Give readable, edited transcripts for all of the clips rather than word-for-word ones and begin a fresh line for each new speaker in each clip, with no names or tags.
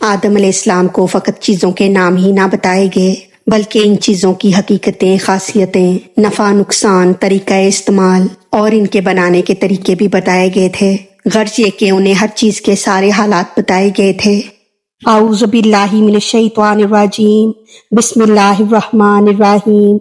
आदम अलैहिस्सलाम को फ़कत चीज़ों के नाम ही ना बताए गए, बल्कि इन चीज़ों की हकीकतें, खासियतें, नफ़ा नुकसान, तरीक़ा इस्तेमाल और इनके बनाने के तरीके भी बताए गए थे। गर्ज ये कि उन्हें हर चीज़ के सारे हालात बताए गए थे। आऊज़ु बिल्लाहि मिनश्शैतानिर रजीम, बिस्मिल्लाहिर रहमानिर रहीम।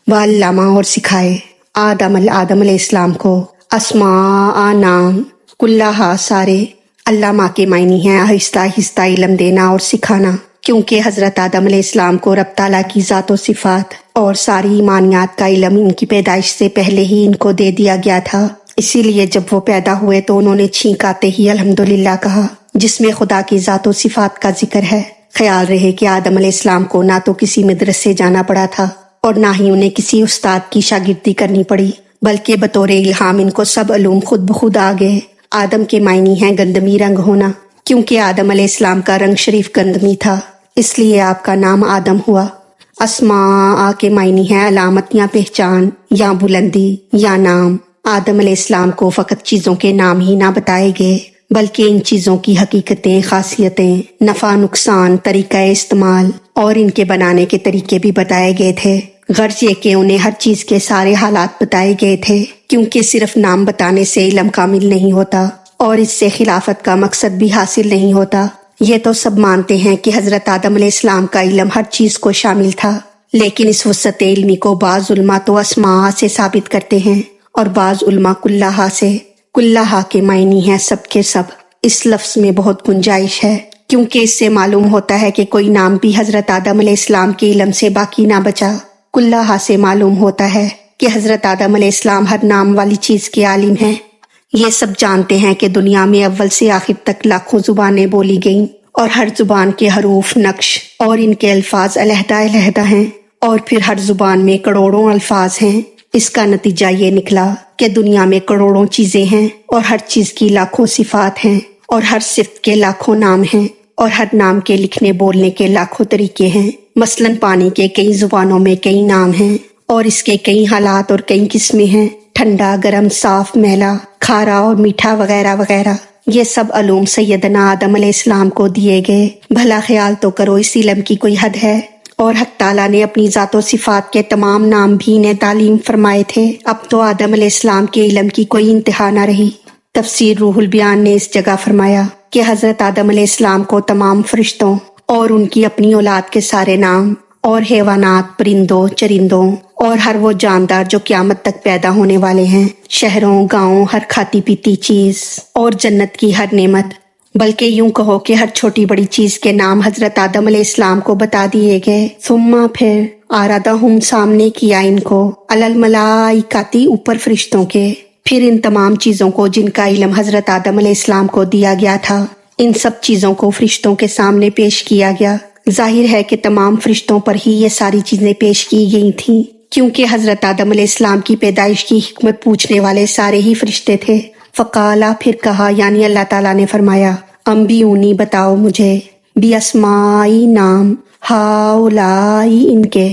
व अल्लमा और सिखाए आदम अलैहिस्सलाम को अस्मा नाम कुल्लाहा सारे। अल्लामा के मायने हैं आहिस्ता आहिस्ता इल्म देना और सिखाना, क्योंकि हज़रत आदम अलैहिस्सलाम को रब ताला की ज़ात और सिफ़ात और सारी ईमानियात का इल्म इनकी पैदाइश से पहले ही इनको दे दिया गया था। इसीलिए जब वो पैदा हुए तो उन्होंने छींक आते ही अल्हम्दुलिल्लाह कहा, जिसमें खुदा की ज़ात और सिफ़ात का जिक्र है। ख्याल रहे कि आदम अलैहिस्सलाम को ना तो किसी मदरसे जाना पड़ा था और ना ही उन्हें किसी उस्ताद की शागिर्दी करनी पड़ी, बल्कि बतौर इल्हाम इनको सब अलूम खुद ब खुद आ गए। आदम के मायने हैं गंदमी रंग होना, क्योंकि आदम अलैहिस्सलाम का रंग शरीफ गंदमी था, इसलिए आपका नाम आदम हुआ। अस्मा के मायने हैं अलामत या पहचान या बुलंदी या नाम। आदम अलैहिस्सलाम को फ़कत चीज़ों के नाम ही ना बताए गए, बल्कि इन चीज़ों की हकीकतें, खासियतें, नफ़ा नुकसान, तरीक़ा इस्तेमाल और इनके बनाने के तरीके भी बताए गए थे। गर्ज ये कि उन्हें हर चीज़ के सारे हालात बताए गए थे, क्योंकि सिर्फ नाम बताने से इल्म कामिल नहीं होता और इससे खिलाफत का मकसद भी हासिल नहीं होता। ये तो सब मानते हैं कि हज़रत आदम अलैहिस्सलाम का इल्म हर चीज़ को शामिल था, लेकिन इस वसअत इल्मी को बाज़ उलमा तो अस्मा से साबित करते हैं और बाज़ उलमा कुल्लाहा से। कुल्लाहा के मायने हैं सब के सब। इस लफ्ज़ में बहुत गुंजाइश है, क्योंकि इससे मालूम होता है कि कोई नाम भी हज़रत आदम अलैहिस्सलाम के इल्म से बाकी ना बचा। कुल्लाहा से मालूम होता है कि हज़रत आदम अलैहिस्सलाम हर नाम वाली चीज़ के आलिम हैं। ये सब जानते हैं कि दुनिया में अव्वल से आखिर तक लाखों ज़ुबानें बोली गईं और हर ज़ुबान के हरूफ, नक्श और इनके अल्फाज अलहदा-अलहदा हैं और फिर हर ज़ुबान में करोड़ों अल्फाज हैं। इसका नतीजा ये निकला कि दुनिया में करोड़ों चीज़ें हैं और हर चीज़ की लाखों सिफ़ात हैं और हर सिफ़त के लाखों नाम हैं और हर नाम के लिखने बोलने के लाखों तरीके हैं। मसलन पानी के कई ज़ुबानों में कई नाम हैं और इसके कई हालात और कई किस्में हैं, ठंडा, गर्म, साफ, मैला, खारा और मीठा वगैरह वगैरह। ये सब अलूम सैयदना आदम अलैहिस्सलाम को दिए गए। भला ख्याल तो करो, इस इल्म की कोई हद है? और हक ताला ने अपनी ज़ात व सिफ़ात के तमाम नाम भी इन्हें तालीम फरमाए थे। अब तो आदम अलैहिस्सलाम के इल्म की कोई इंतहा न रही। तफसीर रूहुल बयान ने इस जगह फरमाया कि हज़रत आदम अलैहिस्सलाम को तमाम फरिश्तों और उनकी अपनी औलाद के सारे नाम और हैवानात, परिंदों, चरिंदों और हर वो जानदार जो क़यामत तक पैदा होने वाले हैं, शहरों, गाँवों, हर खाती पीती चीज़ और जन्नत की हर नेमत, बल्कि यूं कहो कि हर छोटी बड़ी चीज़ के नाम हज़रत आदम अलैहिस्सलाम को बता दिए गए। सुम्मा फिर आरादहुम सामने किया इनको अलल मलाइकाती ऊपर फरिश्तों के। फिर इन तमाम चीज़ों को जिनका इल्म हज़रत आदम अलैहिस्सलाम को दिया गया था, इन सब चीज़ों को फरिश्तों के सामने पेश किया गया। जाहिर है कि तमाम फरिश्तों पर ही ये सारी चीज़ें पेश की गई थीं, क्योंकि हज़रत आदम अलैहिस्सलाम की पैदाइश की हिकमत पूछने वाले सारे ही फरिश्ते थे। फ़काला फिर कहा, यानी अल्लाह ताला ने फरमाया, अम्बियूनी बताओ मुझे, बी अस्माई नाम हाउलाई इनके।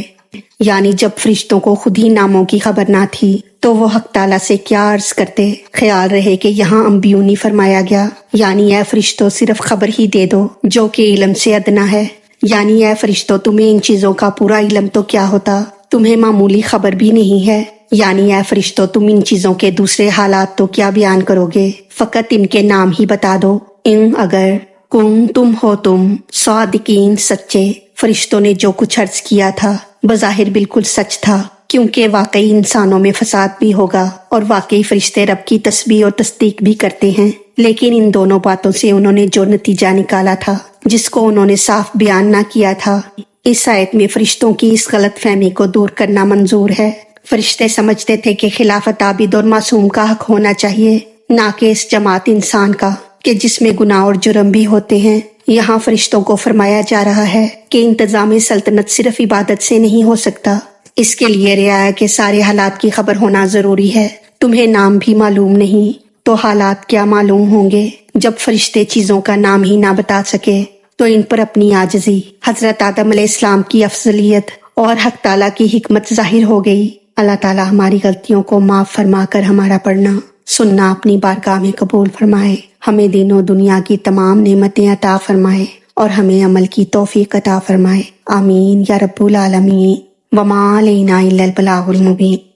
यानी जब फरिश्तों को खुद ही नामों की खबर ना थी तो वो हक ताला से क्या अर्ज करते। ख्याल रहे कि यहाँ अम्बियूनी फरमाया गया, यानी ऐ फरिश्तों सिर्फ खबर ही दे दो जो कि इल्म से अदना है। यानी ऐ फरिश्तों तुम्हें इन चीज़ों का पूरा इल्म तो क्या होता, तुम्हें मामूली खबर भी नहीं है। यानी ऐ फरिश्तों तुम इन चीज़ों के दूसरे हालात तो क्या बयान करोगे, फ़कत इनके नाम ही बता दो। इन अगर कुम तुम हो तुम सादिकीन सच्चे। फरिश्तों ने जो कुछ अर्ज किया था बज़ाहिर बिल्कुल सच था, क्योंकि वाकई इंसानों में फसाद भी होगा और वाकई फरिश्ते रब की तस्बीह और तस्दीक भी करते हैं। लेकिन इन दोनों बातों से उन्होंने जो नतीजा निकाला था, जिसको उन्होंने साफ बयान ना किया था, इस आयत में फरिश्तों की इस गलत फहमी को दूर करना मंजूर है। फरिश्ते समझते थे कि खिलाफत आबिद और मासूम का हक होना चाहिए, ना कि इस जमात इंसान का कि जिसमें गुनाह और जुर्म भी होते हैं। यहाँ फरिश्तों को फरमाया जा रहा है कि इंतजाम सल्तनत सिर्फ इबादत से नहीं हो सकता, इसके लिए रियाया के सारे हालात की खबर होना जरूरी है। तुम्हें नाम भी मालूम नहीं तो हालात क्या मालूम होंगे। जब फरिश्ते चीज़ों का नाम ही ना बता सके तो इन पर अपनी आजिज़ी, हज़रत आदम अलैहिस्सलाम की अफजलियत और हक ताला की हिकमत जाहिर हो गई। अल्लाह ताला हमारी गलतियों को माफ़ फरमा कर हमारा पढ़ना सुनना अपनी बारगाह में कबूल फरमाए, हमें दीनों दुनिया की तमाम नेमतें अता फरमाए اور ہمیں عمل کی توفیق عطا فرمائے، آمین یا رب العالمین۔ وما علینا الا البلاغ المبین۔